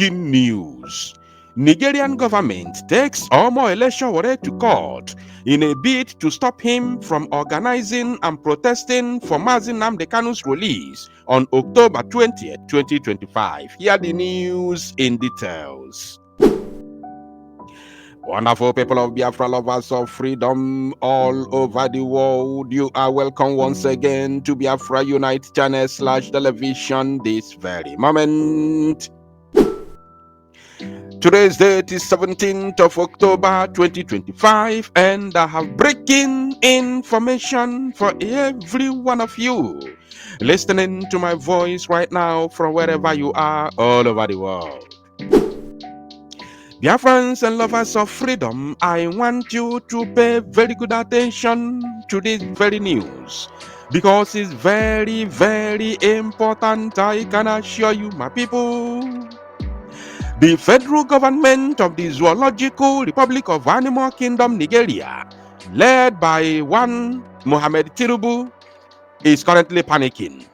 Breaking news. Nigerian government takes Omoyele Sowore to court in a bid to stop him from organizing and protesting for Mazi Nnamdi Kanu's release on October 20th, 2025. Hear the news in details. Wonderful people of Biafra, lovers of freedom all over the world, you are welcome once again to Biafra Unite channel /television this very moment. Today's date is 17th of October 2025, and I have breaking information for every one of you listening to my voice right now from wherever you are all over the world. Dear friends and lovers of freedom, I want you to pay very good attention to this very news because it's very, very important. I can assure you, my people. The federal government of the Zoological Republic of Animal Kingdom, Nigeria, led by one Mohammed Tinubu, is currently panicking.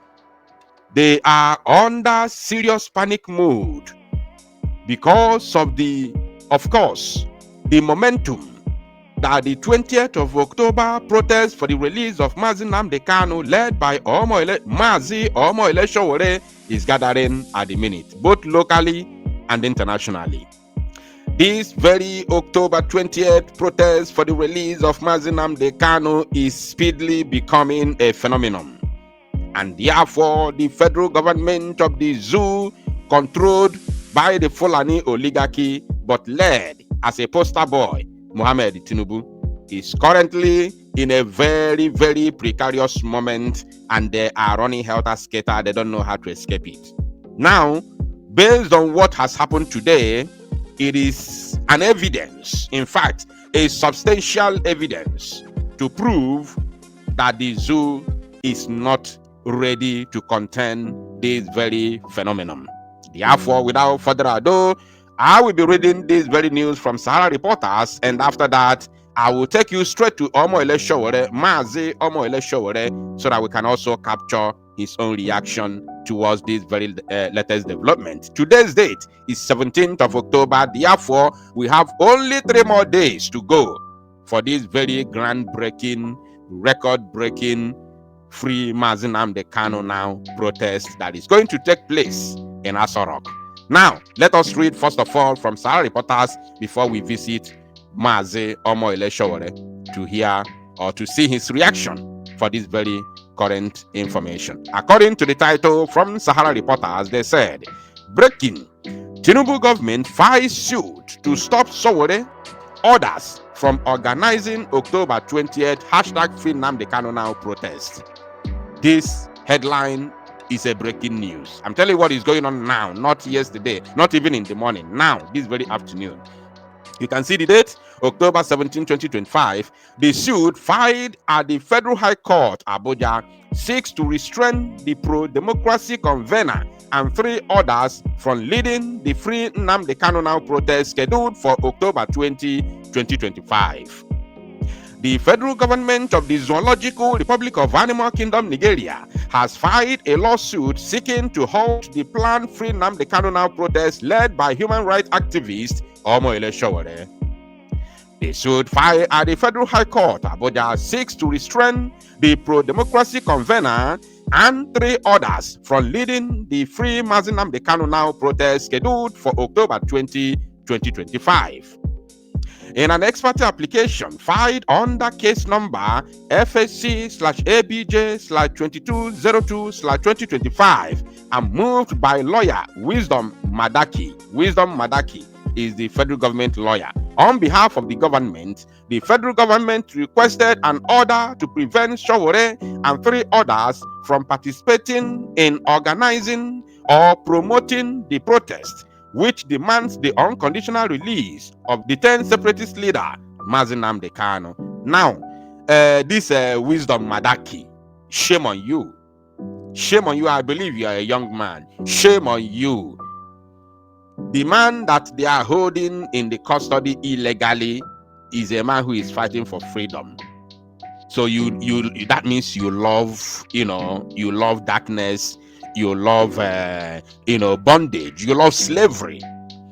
They are under serious panic mode because of course, the momentum that the 20th of October protest for the release of Mazi Nnamdi Kanu, led by Mazi Omoyele Sowore, is gathering at the minute, both locally and internationally. This very October 20th protest for the release of Mazi Nnamdi Kanu is speedily becoming a phenomenon, and therefore the federal government of the zoo, controlled by the Fulani oligarchy but led as a poster boy, Mohammed Tinubu, is currently in a very, very precarious moment, and they are running helter-skelter. They don't know how to escape it. Now, based on what has happened today, it is an evidence, in fact, a substantial evidence to prove that the zoo is not ready to contend this very phenomenon. Therefore, without further ado, I will be reading this very news from Sahara Reporters, and after that, I will take you straight to Omoyele Sowore, Mazi Omoyele Sowore, so that we can also capture his own reaction towards this very latest development. Today's date is 17th of October. Therefore, we have only 3 more days to go for this very groundbreaking, record-breaking, free Mazi Nnamdi Kanu now protest that is going to take place in Aso Rock. Now, let us read first of all from Sahara Reporters before we visit Mazi Omoyele Sowore to hear or to see his reaction for this very current information. According to the title from Sahara Reporters, they said, breaking, Tinubu government files suit to stop Sowore orders from organizing October 20th #Free Nnamdi Kanu Now protest. This headline is a breaking news. I'm telling you what is going on now, not yesterday, not even in the morning, now, this very afternoon. You can see the date, October 17, 2025. The suit filed at the Federal High Court, Abuja, seeks to restrain the pro-democracy convener and 3 others from leading the Free Nnamdi Kanu Now protest scheduled for October 20, 2025. The federal government of the Zoological Republic of Animal Kingdom, Nigeria, has filed a lawsuit seeking to halt the planned Free Nnamdi Kanu Now protest led by human rights activist Omoyele Sowore. The suit filed at the Federal High Court, Abuja, seeks to restrain the pro-democracy convener and 3 others from leading the Free Mazi Nnamdi Kanu Now protest scheduled for October 20, 2025. In an ex parte application filed under case number FSC/ABJ/2202/2025 and moved by lawyer Wisdom Madaki. Wisdom Madaki is the federal government lawyer. On behalf of the government requested an order to prevent Sowore and 3 others from participating in organizing or promoting the protest, which demands the unconditional release of the 10 separatist leader, Mazi Nnamdi Kanu. Now, this Wisdom Madaki, shame on you. Shame on you. I believe you are a young man. Shame on you. The man that they are holding in the custody illegally is a man who is fighting for freedom. So that means you love, you love darkness, you love, bondage, you love slavery.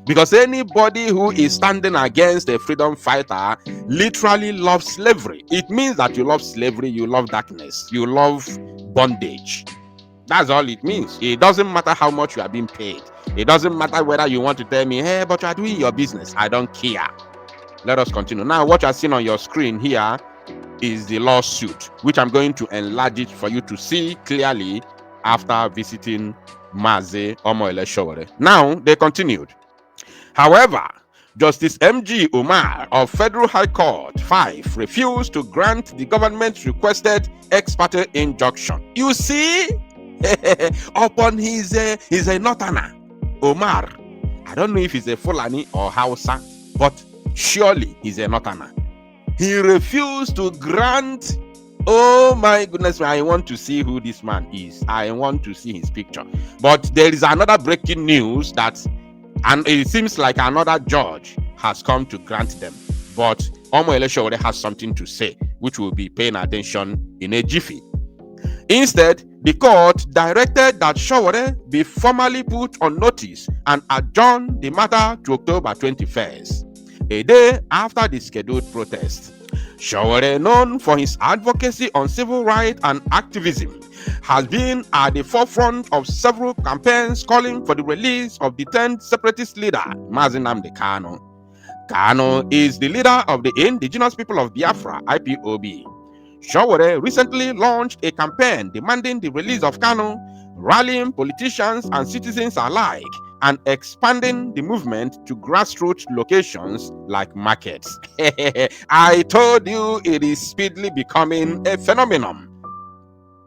Because anybody who is standing against a freedom fighter literally loves slavery. It means that you love slavery, you love darkness, you love bondage. That's all it means. It doesn't matter how much you are being paid. It doesn't matter whether you want to tell me, hey, but you are doing your business. I don't care. Let us continue. Now, what you are seeing on your screen here is the lawsuit, which I'm going to enlarge it for you to see clearly after visiting Mazi Omoyele Sowore. Now, they continued. However, Justice M.G. Umar of Federal High Court 5 refused to grant the government's requested ex parte injunction. You see, upon his northerner, Umar, I don't know if he's a Fulani or Hausa, but surely he's a northerner. He refused to grant. Oh my goodness, I want to see who this man is. I want to see his picture. But there is another breaking news that, and it seems like another judge has come to grant them. But Omoyele Sowore has something to say, which we'll be paying attention in a jiffy. Instead, the court directed that Sowore be formally put on notice and adjourn the matter to October 21st, a day after the scheduled protest. Sowore, known for his advocacy on civil rights and activism, has been at the forefront of several campaigns calling for the release of detained separatist leader Mazi Nnamdi Kanu. Kanu is the leader of the Indigenous People of Biafra, IPOB. Sowore recently launched a campaign demanding the release of Kanu, rallying politicians and citizens alike, and expanding the movement to grassroots locations like markets. I told you it is speedily becoming a phenomenon.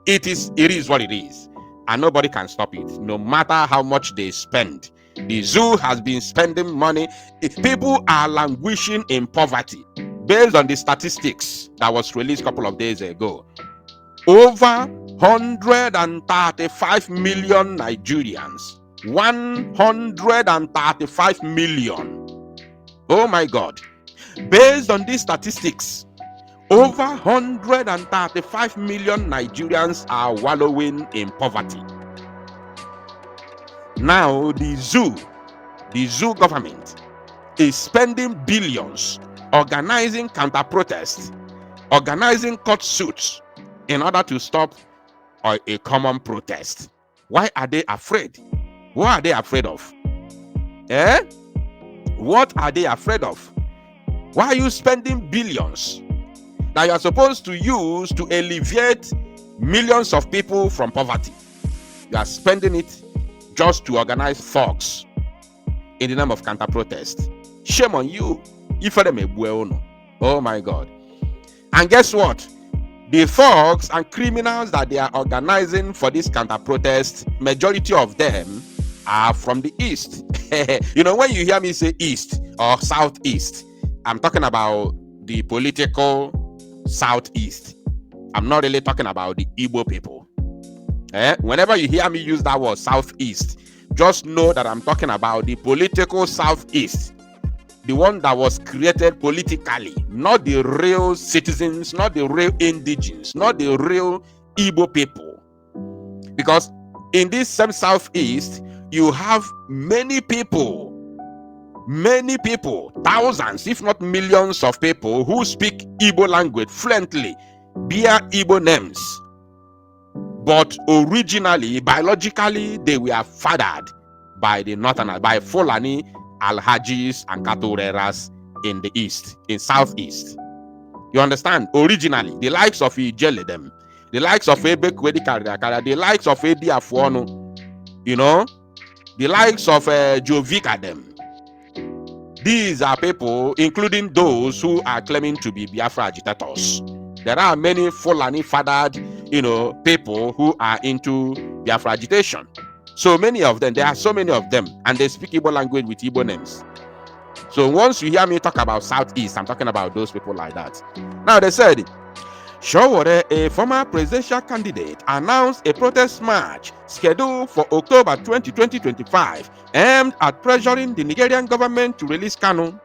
It is what it is, and nobody can stop it, no matter how much they spend. The zoo has been spending money. People are languishing in poverty. Based on the statistics that was released a couple of days ago, over 135 million Nigerians. 135 million. Oh my God. Based on these statistics, over 135 million Nigerians are wallowing in poverty. Now, the zoo government is spending billions organizing counter-protests, organizing court suits in order to stop a common protest. Why are they afraid? What are they afraid of? What are they afraid of? Why are you spending billions that you are supposed to use to alleviate millions of people from poverty? You are spending it just to organize thugs in the name of counter-protest. Shame on you. Oh my God. And guess what? The thugs and criminals that they are organizing for this counter-protest, majority of them are from the East. You know, when you hear me say East or Southeast, I'm talking about the political Southeast. I'm not really talking about the Igbo people. Whenever you hear me use that word Southeast, just know that I'm talking about the political Southeast. The one that was created politically, not the real citizens, not the real indigenes, not the real Igbo people. Because in this same Southeast, you have many people, thousands, if not millions of people who speak Igbo language fluently, bear Igbo names. But originally, biologically, they were fathered by the Northerners, by Fulani, Alhajis, and Katureras in the East, in Southeast. You understand? Originally, the likes of Ijeledem, the likes of Ebekwedi Karakara, the likes of Edi Afuonu, you know, the likes of Jovika them. These are people, including those who are claiming to be Biafra agitators. There are many Fulani fathered, people who are into Biafra agitation. So many of them, there are so many of them, and they speak Igbo language with Igbo names. So once you hear me talk about Southeast, I'm talking about those people like that. Now they said, Sowore, a former presidential candidate, announced a protest march scheduled for October 2025 aimed at pressuring the Nigerian government to release Kanu.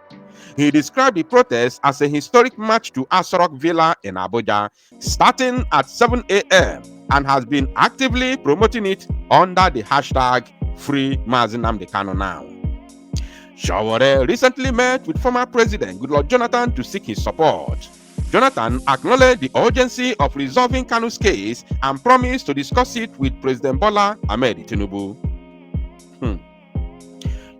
He described the protest as a historic march to Asorok Villa in Abuja, starting at 7 a.m. and has been actively promoting it under the hashtag Free Mazi Nnamdi Kanu now. Sowore recently met with former President Goodluck Jonathan to seek his support. Jonathan acknowledged the urgency of resolving Kanu's case and promised to discuss it with President Bola Ahmed Tinubu.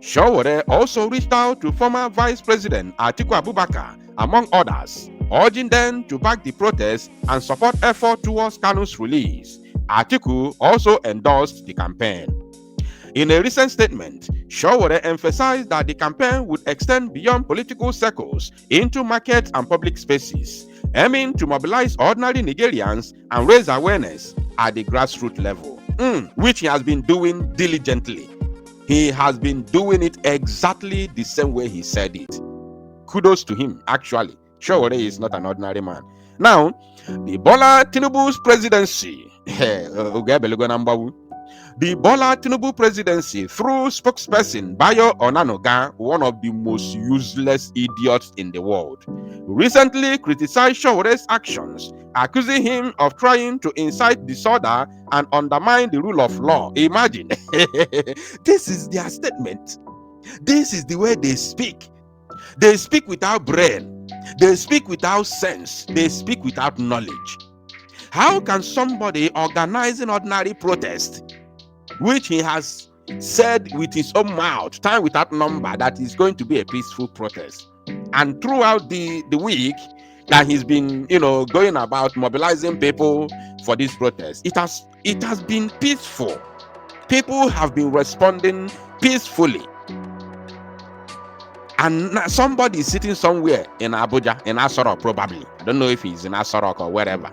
Sowore also reached out to former Vice President Atiku Abubakar, among others, urging them to back the protest and support efforts towards Kanu's release. Atiku also endorsed the campaign. In a recent statement, Sowore emphasized that the campaign would extend beyond political circles into markets and public spaces, aiming to mobilize ordinary Nigerians and raise awareness at the grassroots level, which he has been doing diligently. He has been doing it exactly the same way he said it. Kudos to him, actually. Sowore is not an ordinary man. Now, the Bola Tinubu's presidency. The Bola Tinubu presidency, through spokesperson Bayo Onanuga, one of the most useless idiots in the world, recently criticized Sowore's actions, accusing him of trying to incite disorder and undermine the rule of law. Imagine. This is their statement. This is the way they speak. They speak without brain. They speak without sense. They speak without knowledge. How can somebody organize an ordinary protest, which he has said with his own mouth, time without number, that is going to be a peaceful protest, and throughout the week that he's been, going about mobilizing people for this protest, it has been peaceful. People have been responding peacefully. And somebody is sitting somewhere in Abuja, in Asorok probably. I don't know if he's in Asorok or wherever,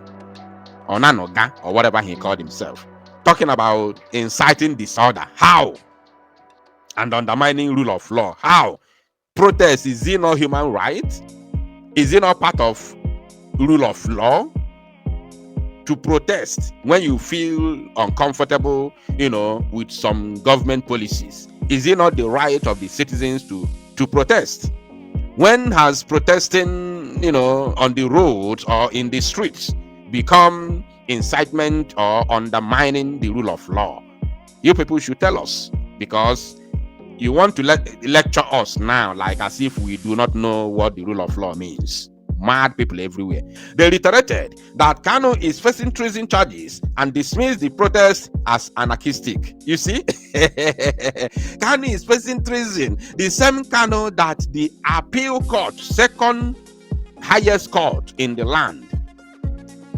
or Nanoga, or whatever he called himself, talking about inciting disorder. How? And undermining rule of law. How? Protest, is it not human right? Is it not part of rule of law? To protest when you feel uncomfortable, with some government policies. Is it not the right of the citizens to protest? When has protesting, on the roads or in the streets become incitement or undermining the rule of law? You people should tell us, because you want to lecture us now like as if we do not know what the rule of law means. Mad people everywhere. They reiterated that Kanu is facing treason charges and dismissed the protest as anarchistic. You see? Kanu is facing treason. The same Kanu that the appeal court, second highest court in the land,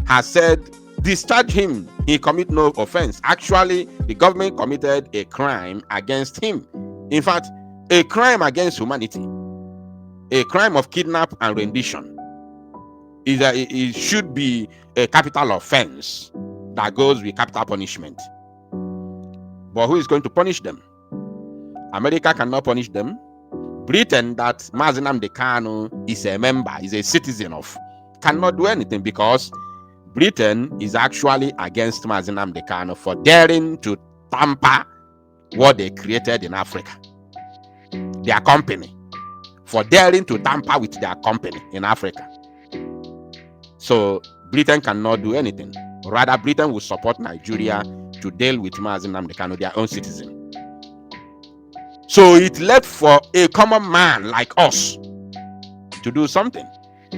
has said, discharge him. He commit no offense. Actually, the government committed a crime against him. In fact, a crime against humanity. A crime of kidnap and rendition. It should be a capital offense that goes with capital punishment. But who is going to punish them? America cannot punish them. Britain, that Nnamdi Kanu is a member, is a citizen of, cannot do anything, because Britain is actually against Nnamdi Kanu for daring to tamper what they created in Africa. Their company. For daring to tamper with their company in Africa. So Britain cannot do anything. Rather, Britain will support Nigeria to deal with Nnamdi Kanu, their own citizen. So it left for a common man like us to do something,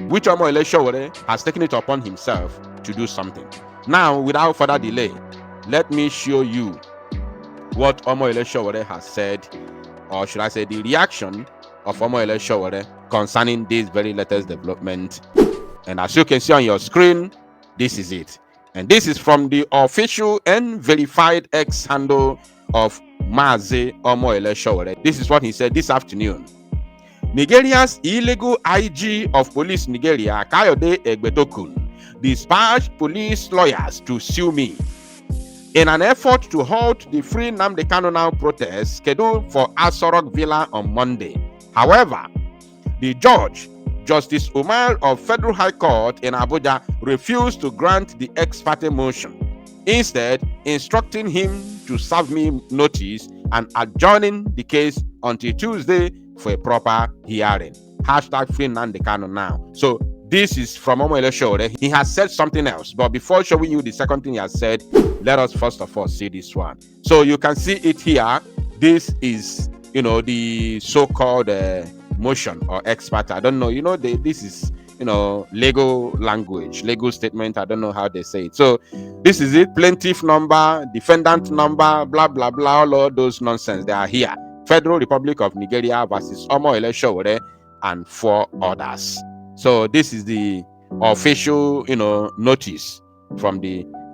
which Omoyele Sowore has taken it upon himself to do something. Now, without further delay, let me show you what Omoyele Sowore has said, or should I say the reaction of Omoyele Sowore concerning this very latest development. And as you can see on your screen, this is it. And this is from the official and verified X handle of Mazi Omoyele Sowore. This is what he said this afternoon. Nigeria's illegal IG of Police Nigeria, Kayode Egbetokun, dispatched police lawyers to sue me in an effort to halt the Free Nnamdi Kanu Now protest scheduled for Asorok Villa on Monday. However, the judge, Justice Umar of Federal High Court in Abuja, refused to grant the ex parte motion, instead instructing him to serve me notice and adjourning the case until Tuesday for a proper hearing. Hashtag Free Nnamdi Kanu Now. So this is from Omoyele Sowore. He has said something else, but before showing you the second thing he has said, let us first of all see this one. So you can see it here. This is the so-called motion or expert. I don't know. This is legal language, legal statement. I don't know how they say it. So this is it: plaintiff number, defendant number, blah blah blah. All of those nonsense. They are here. Federal Republic of Nigeria versus Sowore and 4 others. So this is the official, notice from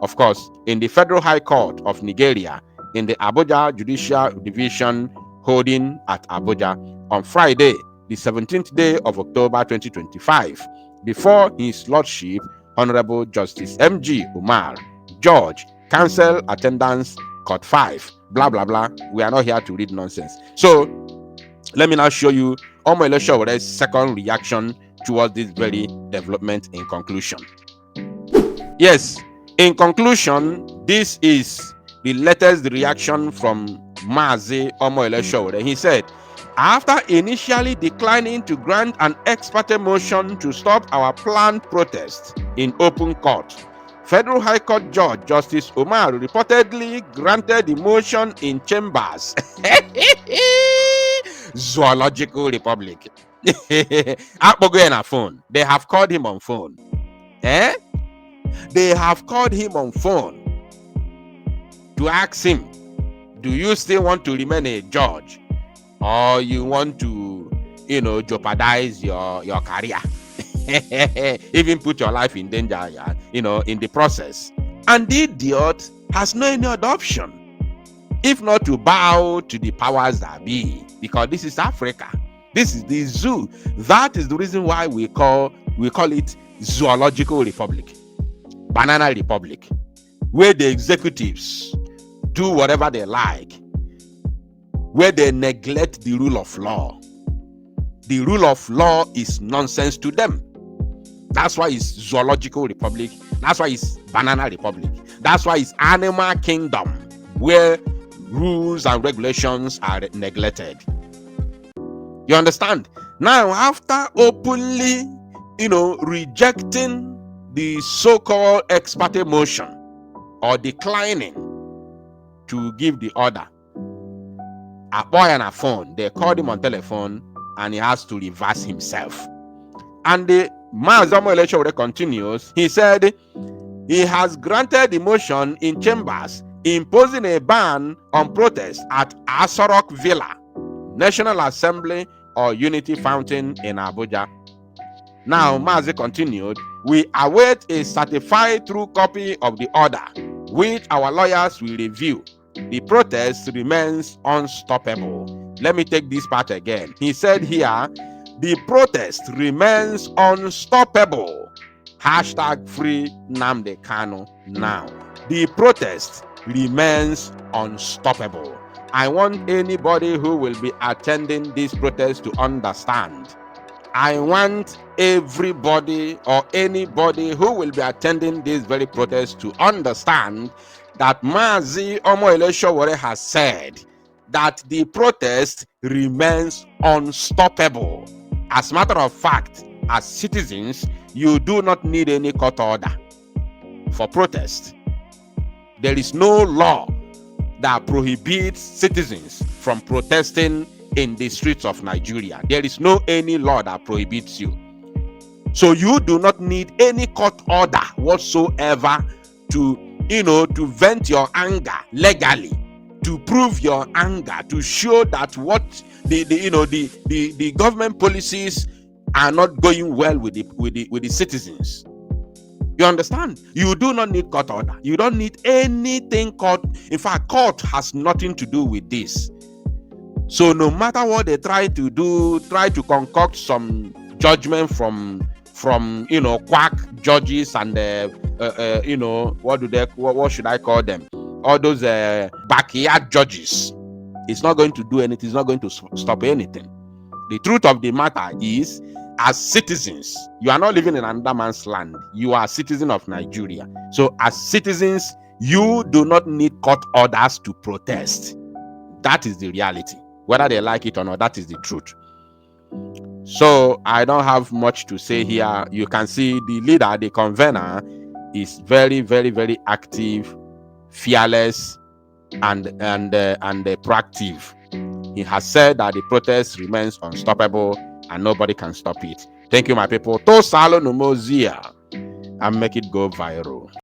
of course, in the Federal High Court of Nigeria, in the Abuja Judicial Division holding at Abuja on Friday, the 17th day of October 2025, before His Lordship, Honorable Justice M.G. Umar, Judge, Counsel Attendance, Court 5, blah, blah, blah. We are not here to read nonsense. So, let me now show you Omoyele Sowore's second reaction towards this very development in conclusion. Yes, in conclusion, this is the latest reaction from Mazi Omoyele Sowore. He said, after initially declining to grant an ex parte motion to stop our planned protest in open court, Federal High Court Judge Justice Umar reportedly granted the motion in chambers. Zoological Republic. Phone. They have called him on phone. They have called him on phone to ask him, do you still want to remain a judge, or you want to, jeopardize your career, even put your life in danger, in the process? And the idiot has no any other option if not to bow to the powers that be, because this is Africa. This is the zoo. That is the reason why we call it Zoological Republic, Banana Republic, where the executives do whatever they like, where they neglect the rule of law. The rule of law is nonsense to them. That's why it's Zoological Republic. That's why it's Banana Republic. That's why it's Animal Kingdom, where rules and regulations are neglected. You understand? Now, after openly, rejecting the so-called ex parte motion or declining to give the order, a boy on a phone, they called him on telephone and he has to reverse himself. And the Omoyele Sowore continues. He said he has granted the motion in chambers imposing a ban on protest at Asorok Villa, National Assembly or Unity Fountain in Abuja. Now, Mazi continued, we await a certified true copy of the order, which our lawyers will review. The protest remains unstoppable. Let me take this part again. He said here, the protest remains unstoppable. Hashtag free Nnamdi Kanu now. The protest remains unstoppable. I want anybody who will be attending this protest to understand. I want everybody or anybody who will be attending this very protest to understand that Mazi Omoyele Sowore has said that the protest remains unstoppable. As a matter of fact, as citizens, you do not need any court order for protest. There is no law that prohibits citizens from protesting in the streets of Nigeria. There is no any law that prohibits you. So you do not need any court order whatsoever to vent your anger legally, to prove your anger, to show that what the government policies are not going well with the citizens. You understand? You do not need court order. You don't need anything court. In fact, court has nothing to do with this. So no matter what they try to do, try to concoct some judgment from quack judges and what should I call them? All those backyard judges. It's not going to do anything. It's not going to stop anything. The truth of the matter is, as citizens, you are not living in another man's land. You are a citizen of Nigeria. So as citizens, you do not need court orders to protest. That is the reality. Whether they like it or not, that is the truth. So I don't have much to say here. You can see the leader, the convener, is very, very, very active, fearless, and proactive. He has said that the protest remains unstoppable and nobody can stop it. Thank you, my people. To salo numozia and make it go viral.